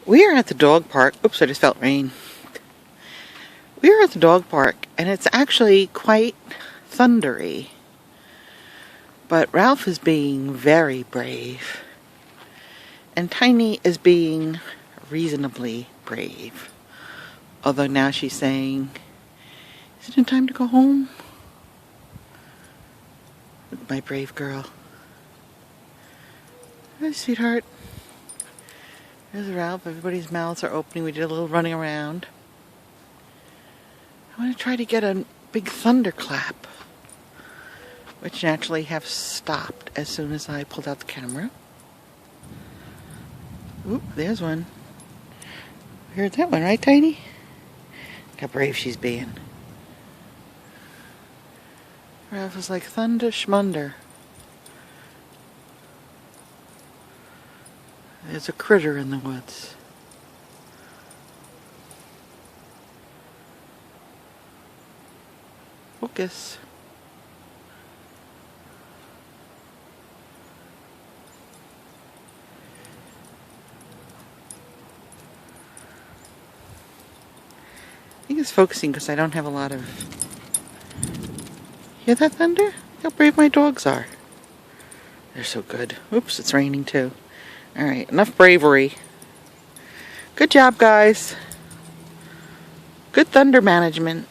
We are at the dog park. Oops, I just felt rain. We are at the dog park, and it's actually quite thundery. But Ralph is being very brave. And Tiny is being reasonably brave. Although now she's saying, "Is it time to go home?" Look, my brave girl. Hi, sweetheart. There's Ralph. Everybody's mouths are opening. We did a little running around. I want to try to get a big thunderclap, which naturally have stopped as soon as I pulled out the camera. Oop, there's one. You heard that one, right, Tiny? Look how brave she's being. Ralph is like thunder schmunder. There's a critter in the woods. Focus. I think it's focusing because I don't have a lot of... Hear that thunder? Look how brave my dogs are. They're so good. Oops, it's raining too. Alright, enough bravery. Good job, guys. Good thunder management.